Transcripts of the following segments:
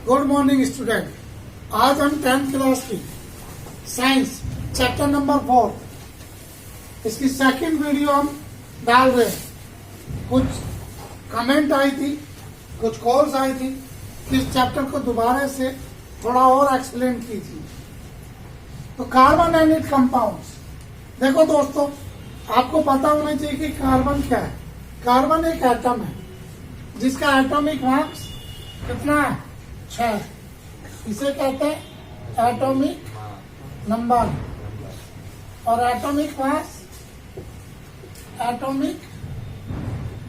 Good morning student. आज हम 10th class की साइंस चैप्टर नंबर 4 इसकी सेकंड वीडियो हम डाल रहे हैं। कुछ कमेंट आई थी, कुछ कॉल्स आई थी कि इस चैप्टर को दोबारा से थोड़ा और एक्सप्लेन कीजिए। तो कार्बन एंड इट कंपाउंड्स, देखो दोस्तों, आपको पता होना चाहिए कि कार्बन क्या है। कार्बन एक एटम है जिसका एटॉमिक मास कितना है? 6। इसे कहते हैं एटॉमिक नंबर। और एटॉमिक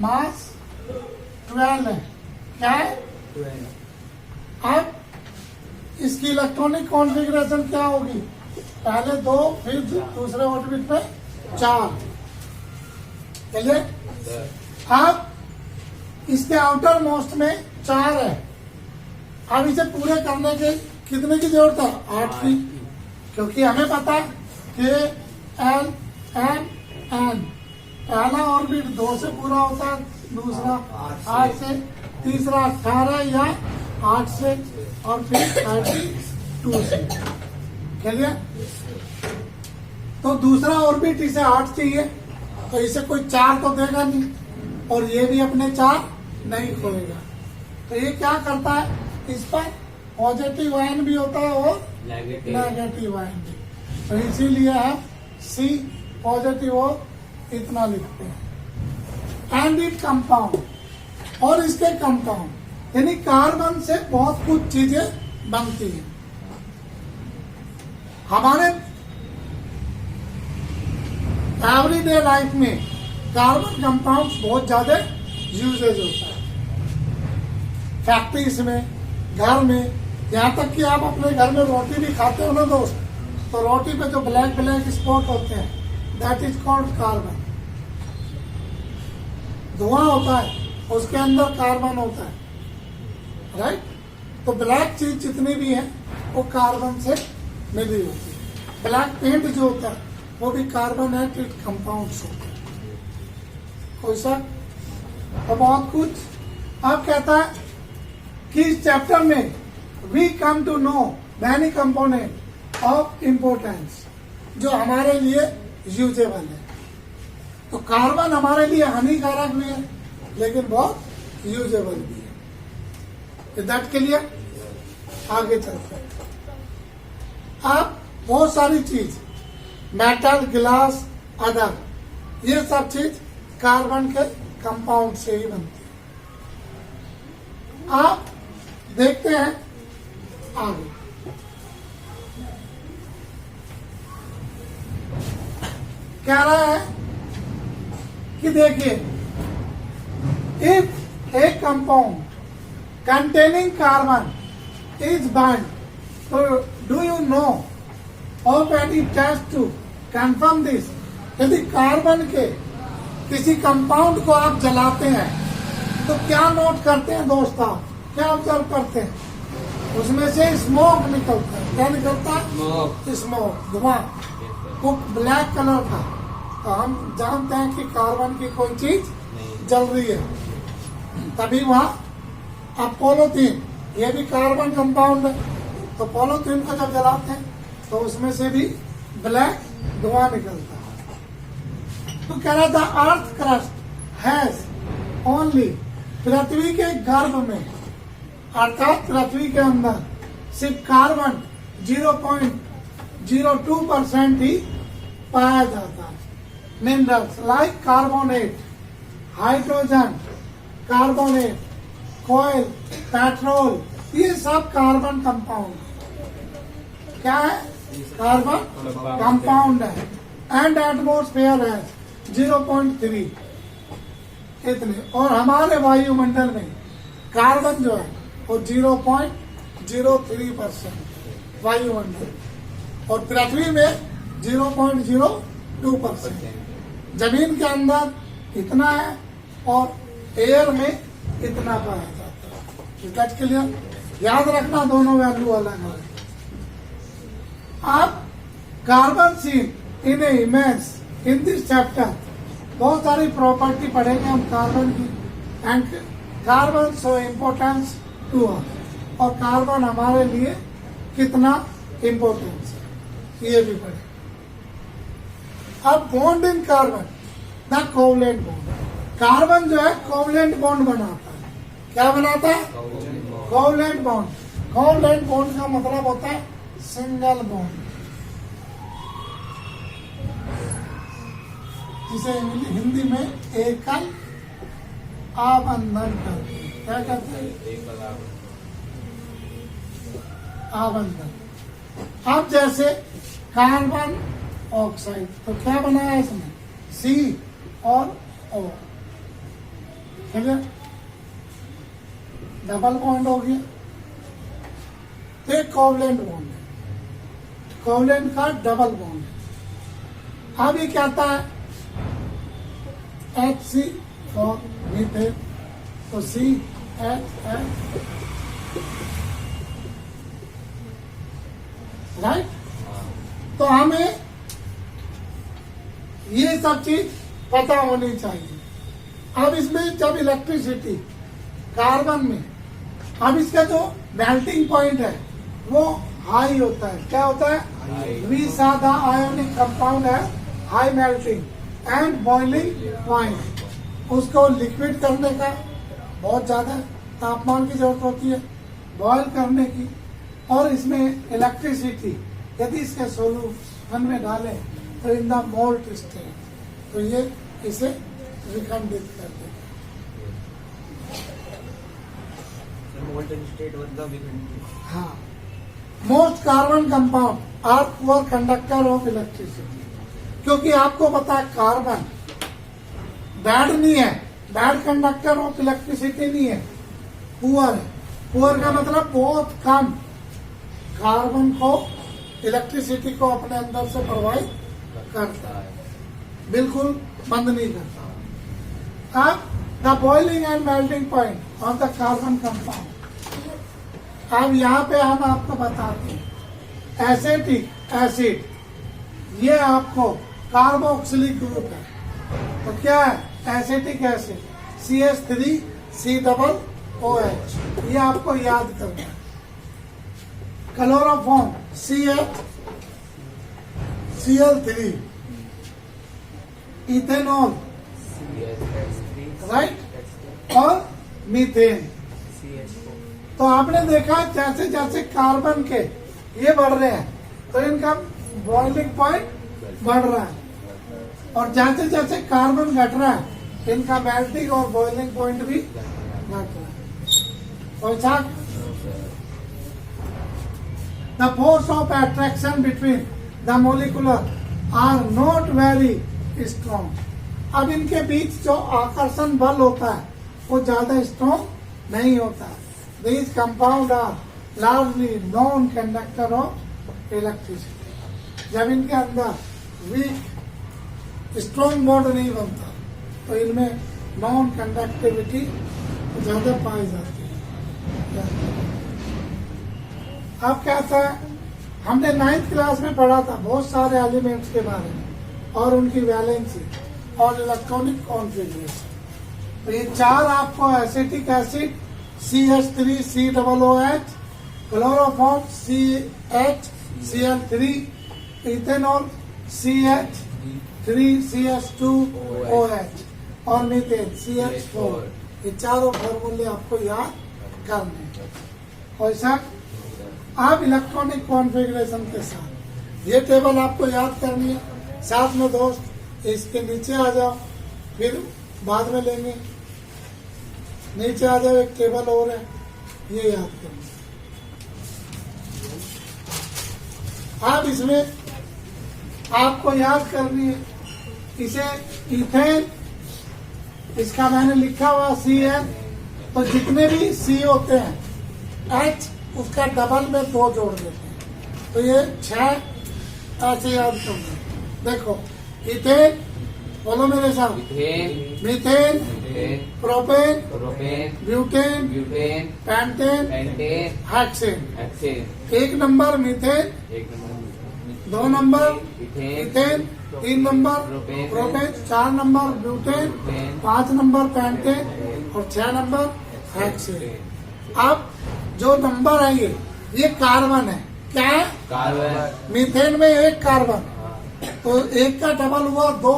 मास 12 है। क्या है? अब इसकी इलेक्ट्रॉनिक कॉन्फ़िगरेशन क्या होगी? पहले 2, फिर दूसरे ऑर्बिट पे 4। चलिए, अब इसके आउटर मोस्ट में 4 है। अब इसे पूरे करने के कितने की जरूरत है? 8 की, क्योंकि हमें पता है कि एल एन एन पहला ऑर्बिट 2 से पूरा होता है, दूसरा 8 से, तीसरा 18 या 8 से, और फिर 32 से। चलिए, तो दूसरा ऑर्बिट इसे 8 चाहिए, तो इसे कोई 4 तो देगा नहीं, और ये भी अपने 4 नहीं खोएगा। तो ये क्या करता है? इस पर पॉजिटिव आयन भी होता है और नेगेटिव आयन भी। तो इसीलिए हम सी पॉजिटिव और इतना लिखते हैं। एंड इट कंपाउंड, और इसके कंपाउंड यानी कार्बन से बहुत कुछ चीजें बनती हैं। हमारे एवरीडे लाइफ में कार्बन कंपाउंड्स बहुत ज्यादा यूजेज होता है। फैक्ट्रीज में, घर में, यहाँ तक कि आप अपने घर में रोटी भी खाते हो ना दोस्त, तो रोटी पे जो ब्लैक ब्लैक स्पॉट होते हैं, दैट इज कॉल्ड कार्बन। धुआं होता है, उसके अंदर कार्बन होता है, राइट? तो ब्लैक चीज जितनी भी है वो कार्बन से मिली होती है। ब्लैक पेंट जो होता है वो भी कार्बोनेटेड कंपाउंड्स होते हैं। कोई सा तो बहुत कुछ। अब कहता है कि इस चैप्टर में we come to know many component of importance जो हमारे लिए यूजेबल है। तो कार्बन हमारे लिए हानिकारक भी है, लेकिन बहुत यूजेबल भी है। दैट के लिए आगे चलते हैं। अब बहुत सारी चीज, मेटल, गिलास, अदर, ये सब चीज कार्बन के कंपाउंड से ही बनती है। आप देखते हैं आगे। कह रहा है कि देखिए, if a compound containing carbon is burn, तो do you know of any test to confirm this? यदि कार्बन के किसी कंपाउंड को आप जलाते हैं तो क्या नोट करते हैं दोस्त? आप क्या ऑब्जर्व करते हैं? उसमें से स्मोक निकलता है। क्या निकलता है? स्मोक, धुआं, वो ब्लैक कलर का। तो हम जानते हैं कि कार्बन की कोई चीज जल रही है। तभी वहां अब पॉलीथीन, ये भी कार्बन कंपाउंड है, तो पॉलीथीन को जब जलाते हैं तो उसमें से भी ब्लैक धुआं निकलता है। तो कह रहा था अर्थ क्रस्ट हैज ओनली, पृथ्वी के गर्भ में, अर्थात पृथ्वी के अंदर सिर्फ कार्बन 0.02% ही पाया जाता है। Minerals like carbonate, hydrogen carbonate, कोयल, पेट्रोल, ये सब कार्बन कंपाउंड है। क्या है? कार्बन कंपाउंड है। एंड एटमोस्फेयर है 0.3 इतने। और हमारे वायुमंडल में कार्बन जो है वो 0.03% वायुमंडल, और पृथ्वी में 0.02%। जमीन के अंदर इतना है और एयर में इतना पाया जाता है। दैट के लिए याद रखना, दोनों वैल्यू अलग है। अब carbon seen in a image in this chapter, बहुत सारी प्रॉपर्टी पढ़ेंगे हम कार्बन की। And carbon show importance to us. और कार्बन हमारे लिए कितना इम्पोर्टेंस है ये भी पढ़े। अब bond in carbon, the covalent bond. Carbon जो है कोवलेंट बॉन्ड बनाता है। क्या बनाता है? Covalent bond. कोवलेंट बॉन्ड का मतलब होता है सिंगल बॉन्ड, जिसे हिंदी में एकल आबंधन करते हैं। क्या कहते हैं? आबंधन। अब जैसे कार्बन ऑक्साइड, तो क्या बनाया इसमें? सी और ओ, ठीक है, डबल बॉन्ड हो गया। तो एक कोवलेंट बॉन्ड है, कोवलेंट का डबल बॉन्ड है। अब ये कहता है HC फॉर मीथेन, तो CHF, राइट। तो हमें ये सब चीज पता होनी चाहिए। अब इसमें जब इलेक्ट्रिसिटी कार्बन में, अब इसका जो मेल्टिंग पॉइंट है वो हाई होता है। क्या होता है? वी सादा आयोनिक कंपाउंड है, high melting and boiling point. उसको लिक्विड करने का बहुत ज्यादा तापमान की जरूरत होती है, बॉयल करने की। और इसमें इलेक्ट्रिसिटी यदि इसके सोल्यूशन में डालें तो इन द मोल्ट स्टेट, तो ये इसे विखंडित कर देगा। मोल्टन स्टेट मतलब विखंडित। हाँ, most carbon compound are poor conductor of electricity. क्योंकि आपको पता है कार्बन बैड नहीं है, बैड कंडक्टर ऑफ इलेक्ट्रिसिटी नहीं है, पुअर है। पुअर का मतलब बहुत कम कार्बन को इलेक्ट्रिसिटी को अपने अंदर से प्रोवाइड करता है, बिल्कुल बंद नहीं करता। अब the boiling and melting point of the carbon compound. अब यहाँ पे हम आपको बताते हैं एसिटिक एसिड, ये आपको कार्बोक्सिलिक ग्रुप है। तो क्या है एसिटिक एसिड? CH3COOH, ये आपको याद करना है। क्लोरोफॉर्म CH-Cl3, इथेनॉल, राइट, और मीथेन। तो आपने देखा जैसे जैसे कार्बन के ये बढ़ रहे हैं तो इनका बॉइलिंग पॉइंट बढ़ रहा है, और जैसे जैसे कार्बन घट रहा है इनका मेल्टिंग और बॉइलिंग पॉइंट भी घट रहा है। वैसा the force of attraction between the molecular are not very strong. अब इनके बीच जो आकर्षण बल होता है वो ज्यादा स्ट्रॉन्ग नहीं होता। These compounds are largely non-conductor of electricity. जब इनके अंदर वीक स्ट्रॉन्ग बॉन्ड नहीं बनता तो इनमें नॉन कंडक्टिविटी ज्यादा पाई जाती है। अब क्या था, हमने 9th क्लास में पढ़ा था बहुत सारे एलिमेंट्स के बारे में और उनकी वैलेंसी और इलेक्ट्रॉनिक कॉन्फ़िगरेशन। तो ये चार आपको acetic acid CH3COOH, chloroform CH-Cl3, ethanol CH3CH2OH और मीथेन CH4, ये चारों फॉर्मूले आपको याद करने हैं। और सर आप इलेक्ट्रॉनिक कॉन्फ़िगरेशन के साथ ये टेबल आपको याद करनी है। साथ में दोस्त इसके नीचे आ जाओ, फिर बाद में लेंगे। नीचे आ जाओ, एक टेबल और है, ये याद करना। अब इसमें आपको याद करनी है, इसे इथेन, इसका मैंने लिखा हुआ C है, तो जितने भी C होते हैं H उसका डबल में 2 जोड़ देते हैं, तो ये 6 ऐसे याद करना। देखो इथेन, बोलो मेरे साथ, methane, propane, butane, pentane, hexane. 1 number methane, 2 number ethane, 3 number propane, 4 number butane, 5 number pentane और 6 नंबर हेक्सेन। अब जो नंबर है ये कार्बन है। क्या है? कार्बन। मीथेन में एक कार्बन, हाँ, तो एक का डबल हुआ दो,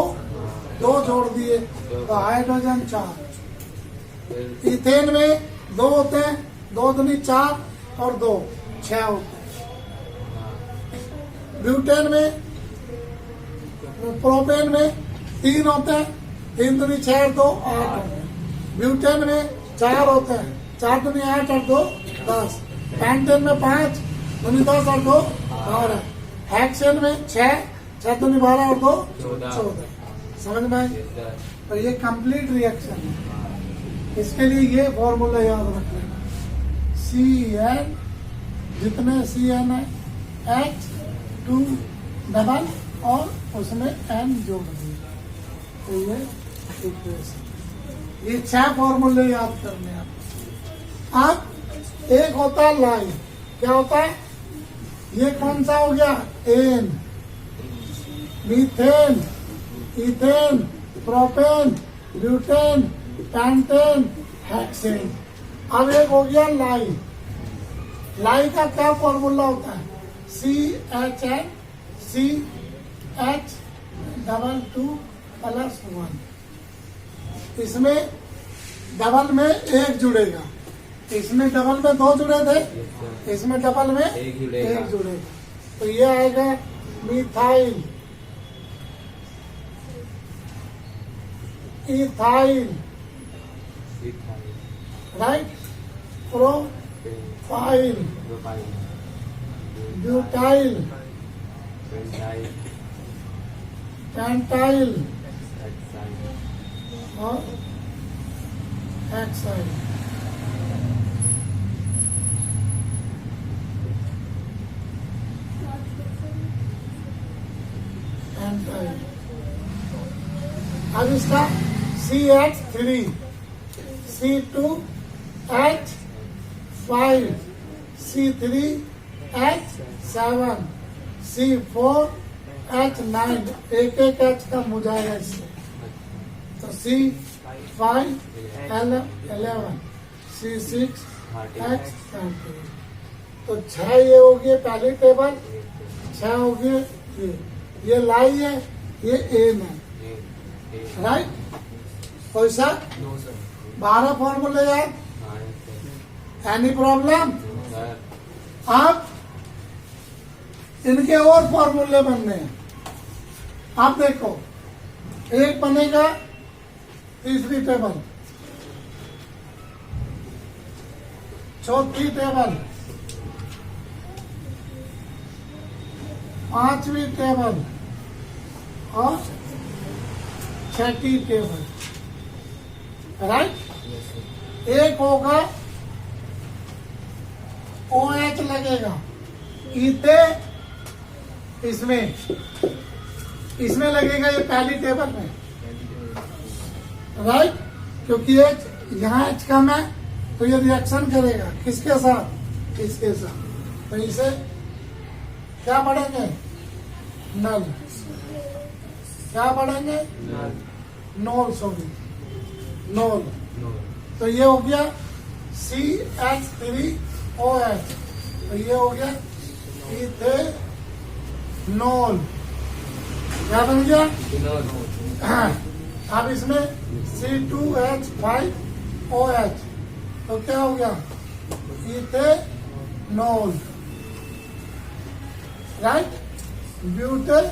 दो जोड़ दिए तो हाइड्रोजन 4। फिर इथेन में दो होते हैं, दो दूनी 4 और 2 6 होते हैं। ब्यूटेन में, प्रोपेन में 3 होते हैं, 3 दूनी 6 और 2 8 होते हैं। ब्यूटेन में 4 होते हैं, 4 दूनी 8 और 2 10। पेंटेन में 5 दूनी 10 और 2 12। हेक्सेन में 6 दूनी 12 और 2 14। समझ में आई? तो ये कंप्लीट रिएक्शन है। इसके लिए ये फॉर्मूला याद रख लेना, CN, जितने CN है H2 डबल और उसमें N जोड़ दिए, तो ये इक्वेशन। ये 6 फॉर्मूले याद करने हैं आपको। अब एक होता है लाइन, क्या होता है? ये कौन सा हो गया? N. Methane, ethane, propane, butane, pentane, hexane. अब एक हो गया लाई। लाई का क्या फॉर्मूला होता है? CHN CH2 plus 1। इसमें डबल में एक जुड़ेगा, इसमें डबल में 2 जुड़े थे, इसमें डबल में एक जुड़ेगा। एक जुड़ेगा, तो ये आएगा methyl, ethyl, right, propyl, butyl, pentyl और हेक्साइल। पेंटाइल। अब इसका CH3, C2H5, C3H7, C4H9, एक एक H कम हो जाएगा इससे, तो C5L11, C6H13। तो 6 ये हो गए पहली टेबल, 6 हो गए ये लाई है, ये एन है, राइट। कोई सा 12 फॉर्मूले याद? Any problem? अब इनके और फॉर्मूले बनने हैं। आप देखो, एक बनेगा तीसरी टेबल, चौथी टेबल, पांचवी टेबल और छठी टेबल, राइट। एक होगा OH लगेगा, इथे इसमें लगेगा, ये पहली टेबल में, राइट, क्योंकि H यहाँ H कम है तो ये रिएक्शन करेगा किसके साथ? इसके साथ, तो इसे क्या पढ़ेंगे? नल। क्या पढ़ेंगे? नोल, सॉरी, नोल। तो ये हो गया CH3OH, तो ये हो गया इथेनॉल। क्या बन गया? अब इसमें C2H5OH, तो क्या हो गया? Ethanol, right. Butanol,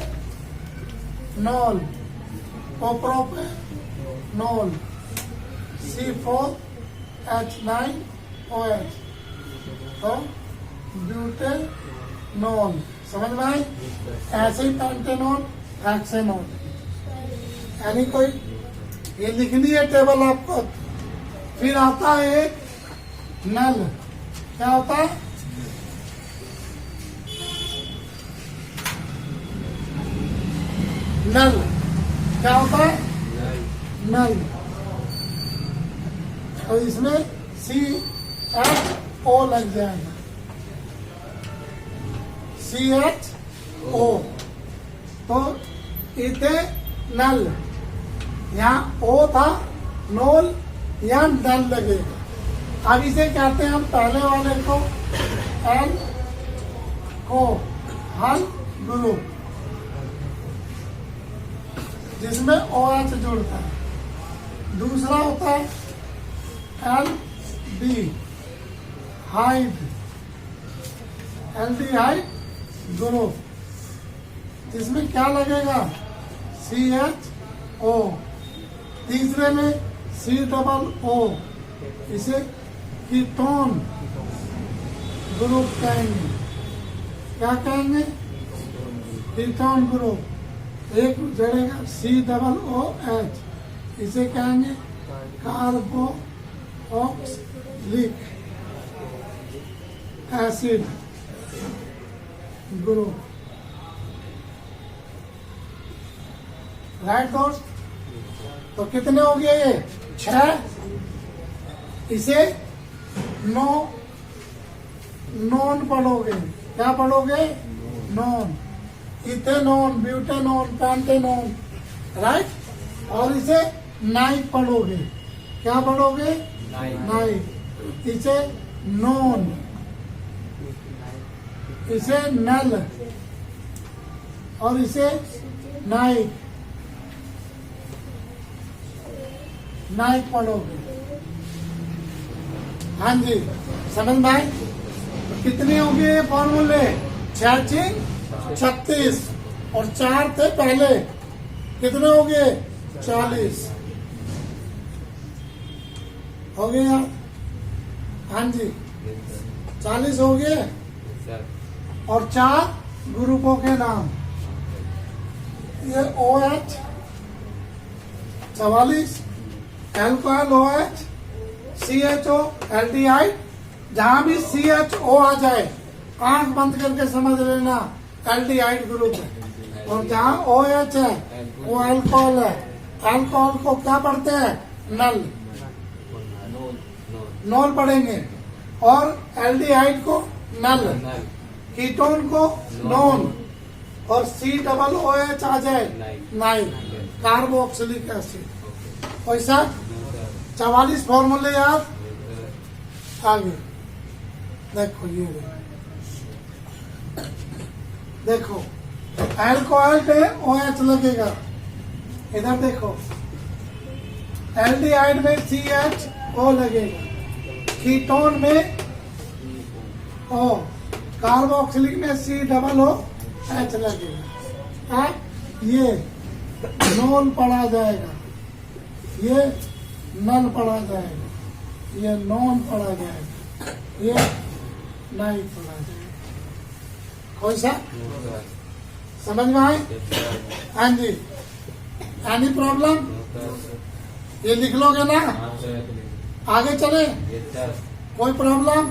propanol, C4H9OH, तो ब्यूटेनॉल। समझ में आई? ऐसे ही पेंटेनॉल, हेक्सेनॉल। यानी कोई ये लिखनी है टेबल आपको। फिर आता है एक नल। क्या होता है? नल। क्या होता है? नल। और इसमें CHO लग जाएगा, CHO, तो इथेनॉल, यहाँ O था, नोल, यहाँ नल लगेगा, अब इसे कहते हैं हम पहले वाले को एल को हल ग्रुप, जिसमें OH जुड़ता है। दूसरा होता है एल्डी हाइड, एल्डिहाइड ग्रुप, जिसमें क्या लगेगा CHO। तीसरे में COO, इसे कीटोन ग्रुप कहेंगे। क्या कहेंगे? Ketone group. एक जड़ेगा COOH, इसे कहेंगे कार्बोक्सिलिक एसिड ग्रुप। राइट दोस्त? तो कितने हो गए ये? 6। इसे नॉन पढ़ोगे। क्या पढ़ोगे? नॉन। Ethanone, butanone, pentanone, right. और इसे नाइक पढ़ोगे। क्या पढ़ोगे? नाइक। इसे नॉन, इसे नल, और इसे नाइक, नाइक पढ़ोगे। हाँ जी, समझ में आए? तो कितने हो गए फॉर्मूले? 36 और 4 थे पहले। कितने हो गए? 40 हो गए यार। हाँ जी, 40 हो गए। और 4 ग्रुपों के नाम, ये OH 44, alcohol OH, CHO aldehyde. जहां भी CHO आ जाए आंख बंद करके समझ लेना एल्डिहाइड ग्रुप है। और जहां OH है वो अल्कोहल है। अल्कोहल को क्या पढ़ते हैं? नल, नॉल पढ़ेंगे। और एल्डिहाइड को नल, कीटोन को नॉन, और COOH आ जाए नाइक, कार्बोक्सिलिक एसिड। वैसा 44 फॉर्मूले याद। आगे देखो, ये देखो, अल्कोहल पे OH लगेगा। इधर देखो, एल्डिहाइड में CHO लगेगा, कीटोन में O, कार्बोक्सिलिक में COOH लगेगा। ये नॉन पढ़ा जाएगा, ये नल पढ़ा जाएगा, ये नॉन पढ़ा जाएगा, ये नाइक पढ़ा जाएगा। कोई सा समझ में आए? हाँ जी। Any problem? ये लिख लोगे ना? आगे चले? कोई प्रॉब्लम?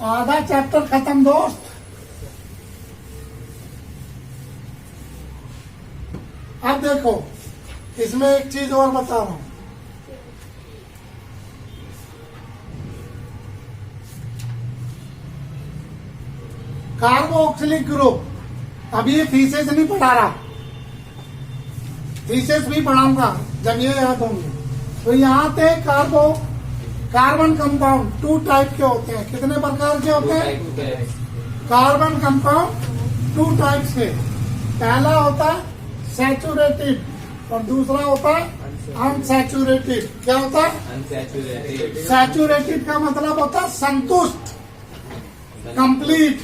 आधा चैप्टर खत्म दोस्त। अब देखो, इसमें एक चीज और बता रहा हूं। कार्बोक्सिलिक ग्रुप, अब ये थीसिस नहीं पढ़ा रहा, थीसिस भी पढ़ाऊंगा जब ये याद होंगे। तो यहाँ पे कार्बन कंपाउंड 2 टाइप के होते हैं। कितने प्रकार के होते हैं? कार्बन कंपाउंड 2 टाइप के। पहला होता है सैचुरेटेड और दूसरा होता है अनसैचुरेटेड। क्या होता है? अनसैचुरेटेड। सैचुरेटेड का मतलब होता है संतुष्ट, कंप्लीट।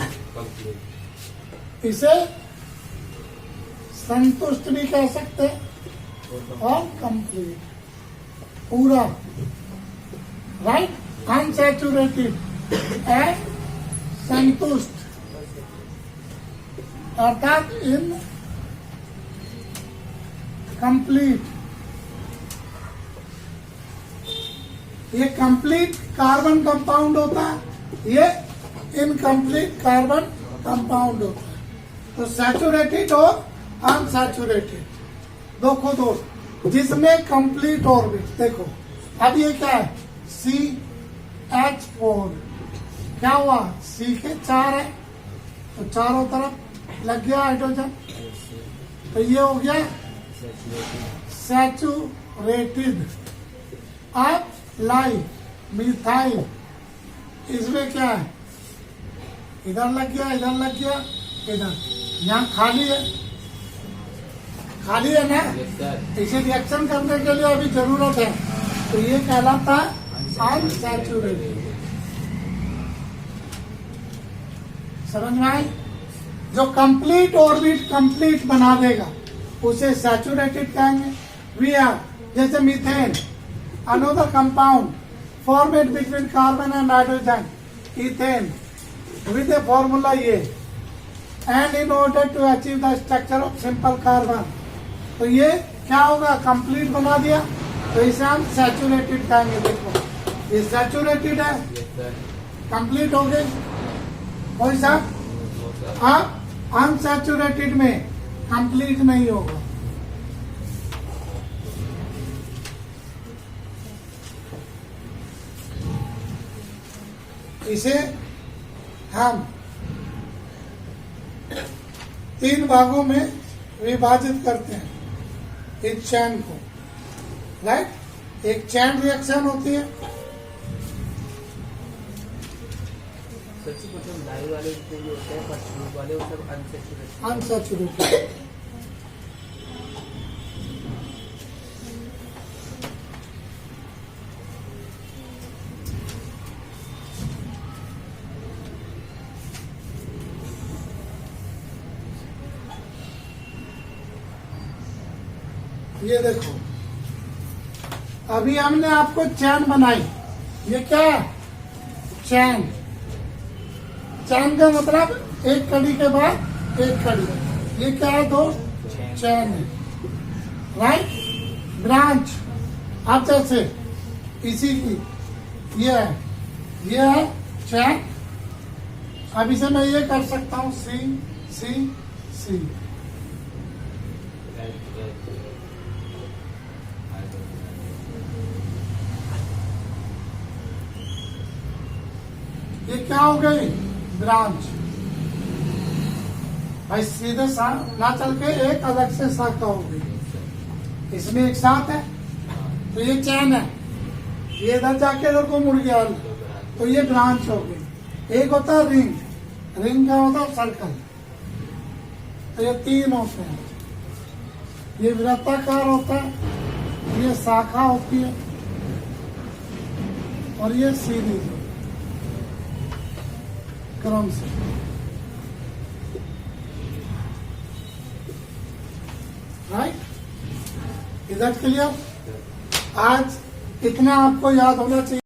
इसे संतुष्ट भी कह सकते हैं और कंप्लीट, पूरा, राइट। अनसैचुरेटेड एंड संतुष्ट, अर्थात इन कंप्लीट। ये कंप्लीट कार्बन कंपाउंड होता है, ये इनकम्प्लीट कार्बन कंपाउंड होता है। तो सैचुरेटेड और अनसैचुरेटेड, देखो दोस्त, जिसमें कंप्लीट ऑर्बिट, देखो अब ये क्या है? CH4, क्या हुआ, सी के 4 है तो चारों तरफ लग गया हाइड्रोजन, तो ये हो गया सैचुरेटेड। अब लाई मिथाइल, इसमें क्या है, इधर लग गया, इधर लग गया, इधर, यहाँ खाली है, खाली है ना, Yes, sir. इसे रिएक्शन करने के लिए अभी जरूरत है, तो ये कहलाता है अनसैचुरेटेड। समझ में आई? जो कंप्लीट ऑर्बिट कंप्लीट बना देगा उसे सैचुरेटेड कहेंगे। वी आर, जैसे methane, another compound formed between carbon and hydrogen, ethane, with the formula ये, and in order to achieve the structure of simple carbon, तो ये क्या होगा, कंप्लीट बना दिया, तो इसे हम सैचुरेटेड कहेंगे। देखो ये सैचुरेटेड है, Yes, sir. कंप्लीट हो गई, कोई सा। No, sir. अब अनसैचुरेटेड में कंप्लीट नहीं होगा, इसे हम 3 भागों में विभाजित करते हैं इस चैन को, राइट। एक चैन रिएक्शन होती है, सच्ची मतलब लाइव वाले जितने भी होते हैं फर्स्ट ग्रुप वाले वो सब अनसेचुरेटेड। अनसैचुरेटेड, ये देखो अभी हमने आपको चैन बनाई, ये क्या है, चैन। चैन का मतलब एक कड़ी के बाद एक कड़ी, ये क्या है, 2 चैन है, राइट। ब्रांच, अब जैसे इसी की ये है चैन, अब इसे मैं ये कर सकता हूँ सी सी सी, Right, right. ये क्या हो गई, ब्रांच। भाई सीधे ना चल के एक अलग से शाखा हो गई, इसमें एक साथ है, तो ये चैन है, ये इधर जाके इधर को मुड़ गया, तो ये ब्रांच हो गई। एक होता है रिंग, रिंग का होता है सर्कल, तो ये 3 होते हैं, ये वृत्ताकार होता है, ये शाखा होती है, और ये सीधी क्रम से। राइट, इधर क्लियर। आज इतना आपको याद होना चाहिए।